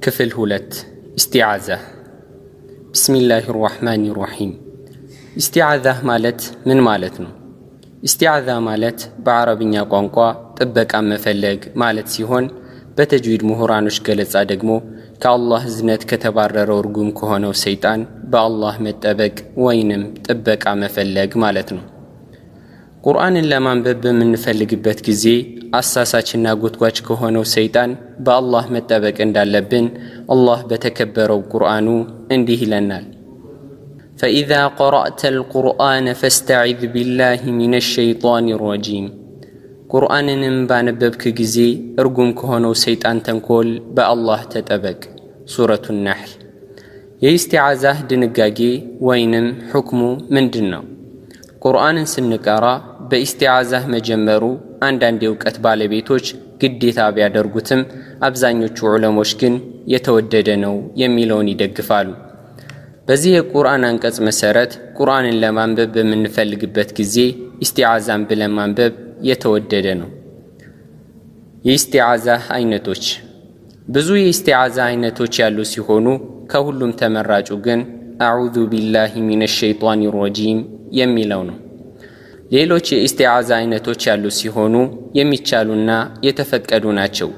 ክፍል 2 ኢስቲዓዛ ቢስሚላሂር ረህማኒር ረሂም። ኢስቲዓዛ ማለት ምን ማለት ነው? ኢስቲዓዛ ማለት በአረብኛ ቋንቋ ጥበቃ መፈለግ ማለት ሲሆን በተጅዊድ ምሁራኖች ገለጻ ደግሞ ከአላህ እዝነት ከተባረረው እርጉም ከሆነው ሰይጣን በአላህ መጠበቅ ወይንም ጥበቃ መፈለግ ማለት ነው። ቁርአንን ለማንበብ በምንፈልግበት ጊዜ አሳሳችና ጎትጓች ከሆነው ሰይጣን በአላህ መጠበቅ እንዳለብን አላህ በተከበረው ቁርአኑ እንዲህ ይለናል። ፈኢዛ ቀረእተል ቁርአነ ፈስተዒዝ ቢላሂ ሚነሽ ሸይጣኒር ረጂም። ቁርአንንም ባነበብክ ጊዜ እርጉም ከሆነው ሰይጣን ተንኮል በአላህ ተጠበቅ። ሱረቱ ነሕል። የኢስቲዓዛህ ድንጋጌ ወይንም ሕክሙ ምንድን ነው? ቁርአንን ስንቀራ በኢስቲዓዛህ መጀመሩ አንዳንድ የእውቀት ባለቤቶች ግዴታ ቢያደርጉትም አብዛኞቹ ዑለሞች ግን የተወደደ ነው የሚለውን ይደግፋሉ። በዚህ የቁርአን አንቀጽ መሰረት ቁርአንን ለማንበብ በምንፈልግበት ጊዜ ኢስቲዓዛን ብለን ማንበብ የተወደደ ነው። የኢስቲዓዛህ አይነቶች ብዙ የኢስቲዓዛ አይነቶች ያሉ ሲሆኑ ከሁሉም ተመራጩ ግን አዑዙ ቢላሂ ሚነሽ ሸይጣኒር ረጂም የሚለው ነው። ሌሎች የኢስቲዓዛ አይነቶች ያሉ ሲሆኑ የሚቻሉና የተፈቀዱ ናቸው።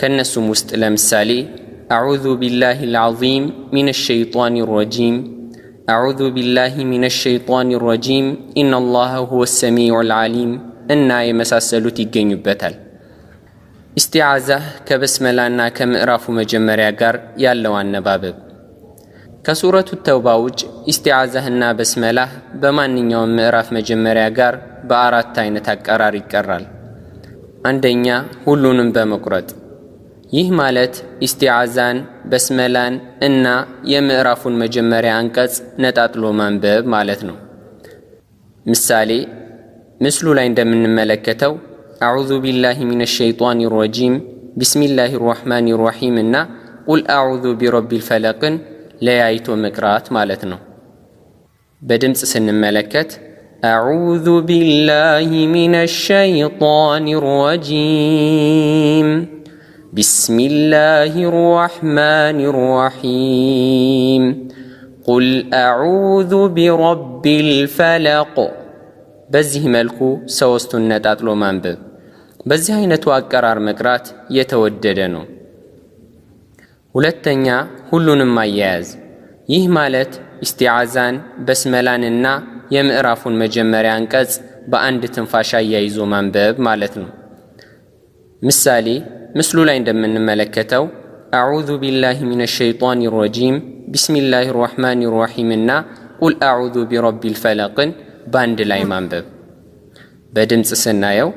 ከነሱም ውስጥ ለምሳሌ አዑዙ ቢላሂል ዐዚም ሚነሽ ሸይጣኒር ረጂም፣ አዑዙ ቢላሂ ሚነሽ ሸይጣኒር ረጂም ኢነላሀ ሁወስ ሰሚዑል ዐሊም እና የመሳሰሉት ይገኙበታል። ኢስቲዓዛህ ከበስመላና ከምዕራፉ መጀመሪያ ጋር ያለው አነባበብ ከሱረቱ ተውባ ውጭ ኢስቲዓዛህና በስመላህ በማንኛውም ምዕራፍ መጀመሪያ ጋር በአራት አይነት አቀራር ይቀራል። አንደኛ ሁሉንም በመቁረጥ ይህ ማለት ኢስቲዓዛን፣ በስመላን እና የምዕራፉን መጀመሪያ አንቀጽ ነጣጥሎ ማንበብ ማለት ነው። ምሳሌ ምስሉ ላይ እንደምንመለከተው አዑዙ ቢላሂ ሚነሽ ሸይጣኒር ረጂም፣ ቢስሚላሂር ረህማኒር ረሂም እና ቁል አዑዙ ቢረቢል ፈለቅን ለያይቶ መቅራት ማለት ነው። በድምጽ ስንመለከት አዑዙ ቢላሂ ሚነሽ ሸይጣኒር ረጂም፣ ቢስሚላሂር ረህማኒር ረሂም፣ ቁል አዑዙ ቢረቢል ፈለቅ። በዚህ መልኩ ሶስቱን ነጣጥሎ ማንበብ። በዚህ አይነቱ አቀራር መቅራት የተወደደ ነው። ሁለተኛ ሁሉንም ማያያዝ። ይህ ማለት ኢስቲዓዛን፣ በስመላንና የምዕራፉን መጀመሪያ አንቀጽ በአንድ ትንፋሽ አያይዞ ማንበብ ማለት ነው። ምሳሌ ምስሉ ላይ እንደምንመለከተው አዑዙ ቢላሂ ሚነሽ ሸይጣኒር ረጂም፣ ቢስሚላሂር ረህማኒር ረሂም እና ቁል አዑዙ ቢረቢል ፈለቅን በአንድ ላይ ማንበብ። በድምፅ ስናየው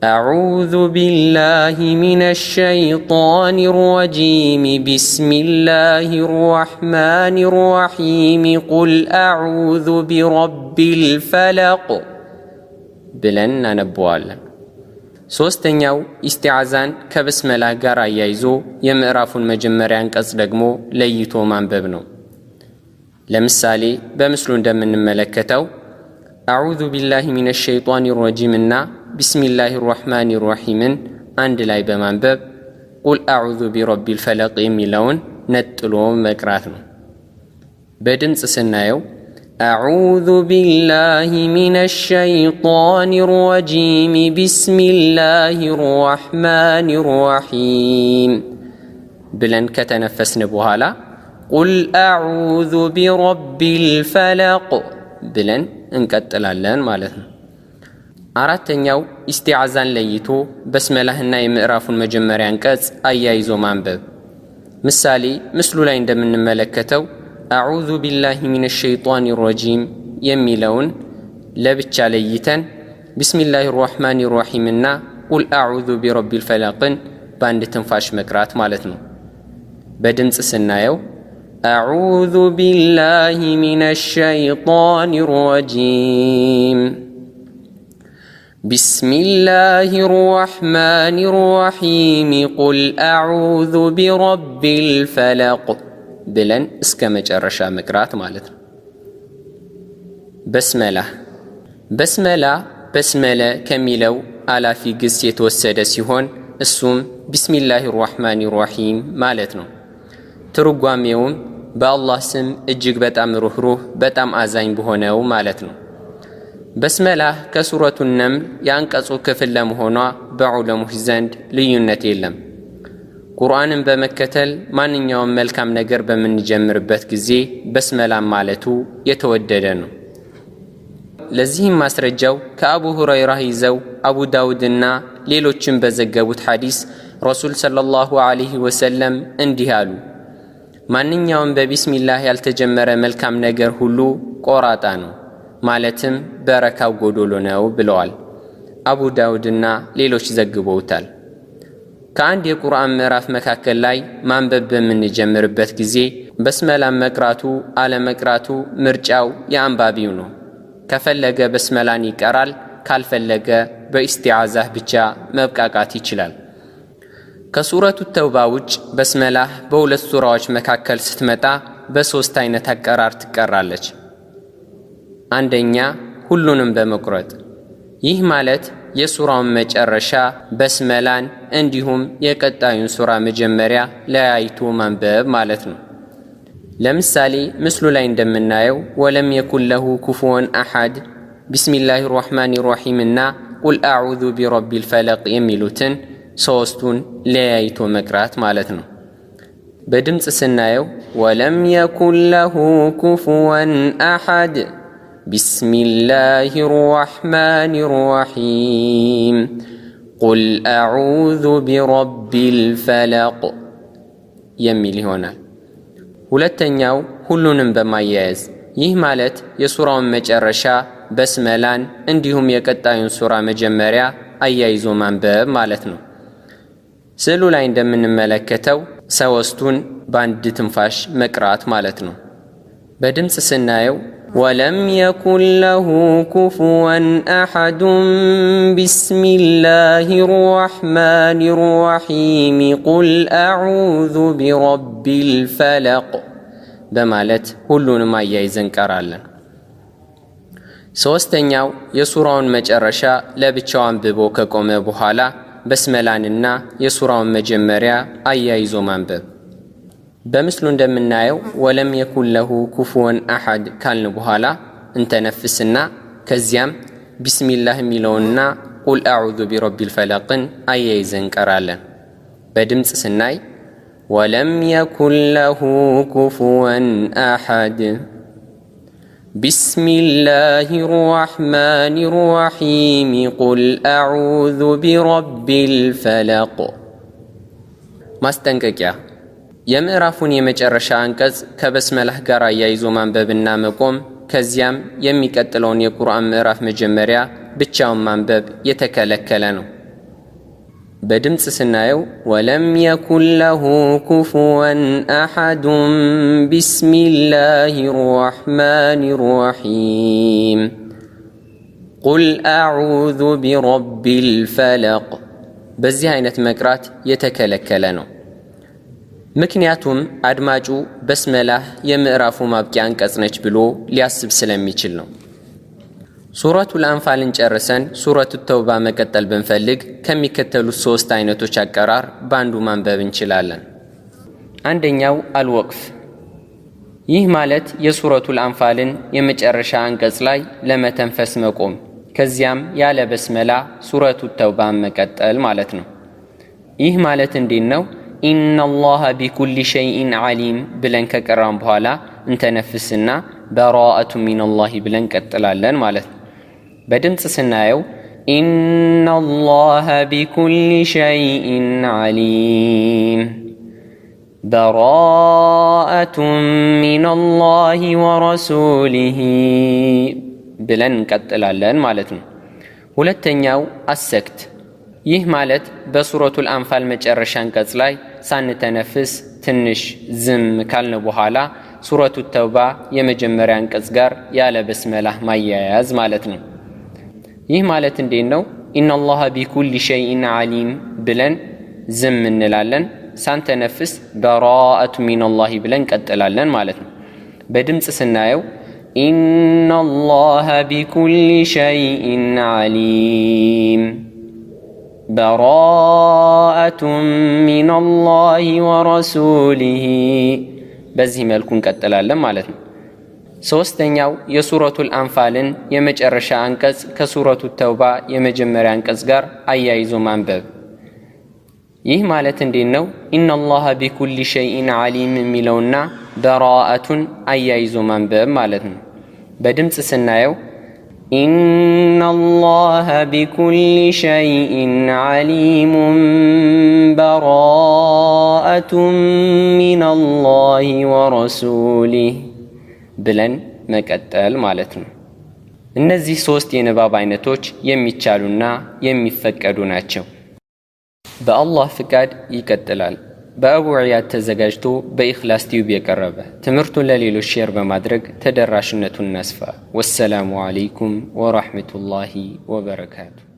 أعوذ بالله من الشيطان الرجيم، بسم الله الرحمن الرحيم، قل أعوذ برب الفلق ብለን እናነበዋለን። ሶስተኛው ኢስቲዓዛን ከበስመላ ጋር አያይዞ የምዕራፉን መጀመሪያ አንቀጽ ደግሞ ለይቶ ማንበብ ነው። ለምሳሌ በምስሉ እንደምንመለከተው አዑዙ ቢላሂ ሚነሽ ሸይጣኒር ረጂም እና ቢስሚላሂር ረህማኒር ረሂምን አንድ ላይ በማንበብ ቁል አዑዙ ቢረቢል ፈለቅ የሚለውን ነጥሎ መቅራት ነው። በድምፅ ስናየው አዑዙ ቢላሂ ሚነሽ ሸይጣኒር ረጂም፣ ቢስሚላሂር ረህማኒር ረሂም ብለን ከተነፈስን በኋላ ቁል አዑዙ ቢረቢል ፈለቅ ብለን እንቀጥላለን ማለት ነው። አራተኛው ኢስቲዓዛን ለይቶ በስመላህና የምዕራፉን መጀመሪያ አንቀጽ አያይዞ ማንበብ። ምሳሌ ምስሉ ላይ እንደምንመለከተው አዑዙ ቢላሂ ሚነሽ ሸይጣኒር ረጂም የሚለውን ለብቻ ለይተን ቢስሚላሂር ረህማኒር ረሂም እና ቁል አዑዙ ቢረቢል ፈለቅን በአንድ ትንፋሽ መቅራት ማለት ነው። በድምፅ ስናየው አዑዙ ቢላሂ ሚነሽ ሸይጣኒር ረጂም፣ ቢስሚላሂር ረህማኒር ረሂም፣ ቁል አዑዙ ቢረቢል ፈለቅ ብለን እስከ መጨረሻ መቅራት ማለት ነው። በስመላ በስመለ ከሚለው አላፊ ግስ የተወሰደ ሲሆን እሱም ቢስሚላሂር ረህማኒር ረሂም ማለት ነው። ትርጓሜውም በአላህ ስም እጅግ በጣም ሩህሩህ በጣም አዛኝ በሆነው ማለት ነው። በስመላህ ከሱረቱ ነምል የአንቀጹ ክፍል ለመሆኗ በዑለሞች ዘንድ ልዩነት የለም። ቁርአንን በመከተል ማንኛውም መልካም ነገር በምንጀምርበት ጊዜ በስመላህ ማለቱ የተወደደ ነው። ለዚህም ማስረጃው ከአቡ ሁረይራ ይዘው አቡ ዳውድና ሌሎችም በዘገቡት ሐዲስ ረሱል ሰለላሁ ዐለይሂ ወሰለም እንዲህ አሉ፣ ማንኛውም በቢስሚላህ ያልተጀመረ መልካም ነገር ሁሉ ቆራጣ ነው፣ ማለትም በረካው ጎዶሎ ነው ብለዋል። አቡ ዳውድና ሌሎች ዘግበውታል። ከአንድ የቁርአን ምዕራፍ መካከል ላይ ማንበብ በምንጀምርበት ጊዜ በስመላን መቅራቱ አለመቅራቱ ምርጫው የአንባቢው ነው። ከፈለገ በስመላን ይቀራል፣ ካልፈለገ በኢስቲዓዛህ ብቻ መብቃቃት ይችላል። ከሱረቱ ተውባ ውጭ በስመላህ በሁለት ሱራዎች መካከል ስትመጣ በሶስት አይነት አቀራር ትቀራለች። አንደኛ ሁሉንም በመቁረጥ ይህ ማለት የሱራውን መጨረሻ በስመላን እንዲሁም የቀጣዩን ሱራ መጀመሪያ ለያይቶ ማንበብ ማለት ነው። ለምሳሌ ምስሉ ላይ እንደምናየው ወለም የኩን ለሁ ኩፉወን አሐድ፣ ቢስሚላሂ ራህማኒ ራሂም እና ቁል አዑዙ ቢረቢል ፈለቅ የሚሉትን ሶስቱን ለያይቶ መቅራት ማለት ነው። በድምፅ ስናየው ወለም የኩን ለሁ ኩፉወን አሐድ ቢስሚላሂ ራህማኒ ራሂም ቁል አዑዙ ቢረቢል ፈለቅ የሚል ይሆናል። ሁለተኛው ሁሉንም በማያያዝ ይህ ማለት የሱራውን መጨረሻ በስመላን እንዲሁም የቀጣዩን ሱራ መጀመሪያ አያይዞ ማንበብ ማለት ነው። ስዕሉ ላይ እንደምንመለከተው ሶስቱን በአንድ ትንፋሽ መቅራት ማለት ነው። በድምፅ ስናየው ወለም የኩን ለሁ ኩፉወን አሐድ ቢስሚላሂ ራህማኒ ራሂም ቁል አዑዙ ቢረቢል ፈለቅ በማለት ሁሉንም አያይዘን እንቀራለን። ሶስተኛው የሱራውን መጨረሻ ለብቻው አንብቦ ከቆመ በኋላ በስመላንና የሱራውን መጀመሪያ አያይዞ ማንበብ። በምስሉ እንደምናየው ወለም የኩን ለሁ ኩፉወን አሐድ ካልን በኋላ እንተነፍስና ከዚያም ቢስሚላህ የሚለውንና ቁል አዑዙ ቢረቢል ፈለቅን አያይዘን እንቀራለን። በድምፅ ስናይ ወለም የኩን ለሁ ኩፉወን አሐድ ቢስሚላሂ ራህማኒ ራሂም ቁል አዑዙ ቢረቢል ፈለቅ። ማስጠንቀቂያ፣ የምዕራፉን የመጨረሻ አንቀጽ ከበስመላህ ጋር አያይዞ ማንበብና መቆም ከዚያም የሚቀጥለውን የቁርአን ምዕራፍ መጀመሪያ ብቻውን ማንበብ የተከለከለ ነው። በድምፅ ስናየው ወለም የኩን ለሁ ኩፉወን አሐድ ቢስሚላሂ ራህማኒ ራሂም ቁል አዑዙ ቢረቢል ፈለቅ። በዚህ አይነት መቅራት የተከለከለ ነው። ምክንያቱም አድማጩ በስመላህ የምዕራፉ ማብቂያ አንቀጽ ነች ብሎ ሊያስብ ስለሚችል ነው። ሱረቱል አንፋልን ጨርሰን ሱረቱ ተውባ መቀጠል ብንፈልግ ከሚከተሉት ሶስት አይነቶች አቀራር በአንዱ ማንበብ እንችላለን። አንደኛው አልወቅፍ። ይህ ማለት የሱረቱል አንፋልን የመጨረሻ አንቀጽ ላይ ለመተንፈስ መቆም፣ ከዚያም ያለ በስመላ ሱረቱ ተውባን መቀጠል ማለት ነው። ይህ ማለት እንዴት ነው? ኢነላሃ ቢኩሊ ሸይኢን ዓሊም ብለን ከቀራን በኋላ እንተነፍስና በራአቱ ሚነላሂ ብለን ቀጥላለን ማለት ነው። በድምፅ ስናየው ኢነላሃ ቢኩሊ ሸይኢን ዓሊም በራአቱ ሚነላሂ ወረሱሊሂ ብለን እንቀጥላለን ማለት ነው። ሁለተኛው አሰክት። ይህ ማለት በሱረቱል አንፋል መጨረሻ አንቀጽ ላይ ሳንተነፍስ ትንሽ ዝም ካልን በኋላ ሱረቱ ተውባ የመጀመሪያ አንቀጽ ጋር ያለ በስመላህ ማያያዝ ማለት ነው። ይህ ማለት እንዴት ነው? ኢነላሃ ቢኩሊ ሸይኢን ዓሊም ብለን ዝም እንላለን፣ ሳንተነፍስ በራአቱ ሚነላሂ ብለን ቀጥላለን ማለት ነው። በድምፅ ስናየው ኢነላሃ ቢኩሊ ሸይኢን ዓሊም በራአቱን ሚነላሂ ወረሱሊሂ። በዚህ መልኩ እንቀጥላለን ማለት ነው። ሶስተኛው የሱረቱል አንፋልን የመጨረሻ አንቀጽ ከሱረቱ ተውባ የመጀመሪያ አንቀጽ ጋር አያይዞ ማንበብ። ይህ ማለት እንዴት ነው? ኢነላሃ ቢኩሊ ሸይኢን ዓሊም የሚለውና በራአቱን አያይዞ ማንበብ ማለት ነው። በድምፅ ስናየው ኢነላሃ ቢኩሊ ሸይኢን ዓሊሙን በራአቱን ሚነላሂ ወረሱሊህ ብለን መቀጠል ማለት ነው። እነዚህ ሶስት የንባብ አይነቶች የሚቻሉና የሚፈቀዱ ናቸው። በአላህ ፍቃድ ይቀጥላል። በአቡ ዒያድ ተዘጋጅቶ በኢኽላስ ቲዩብ የቀረበ ትምህርቱን ለሌሎች ሼር በማድረግ ተደራሽነቱን እናስፋ። ወሰላሙ ዓለይኩም ወራህመቱላሂ ወበረካቱ።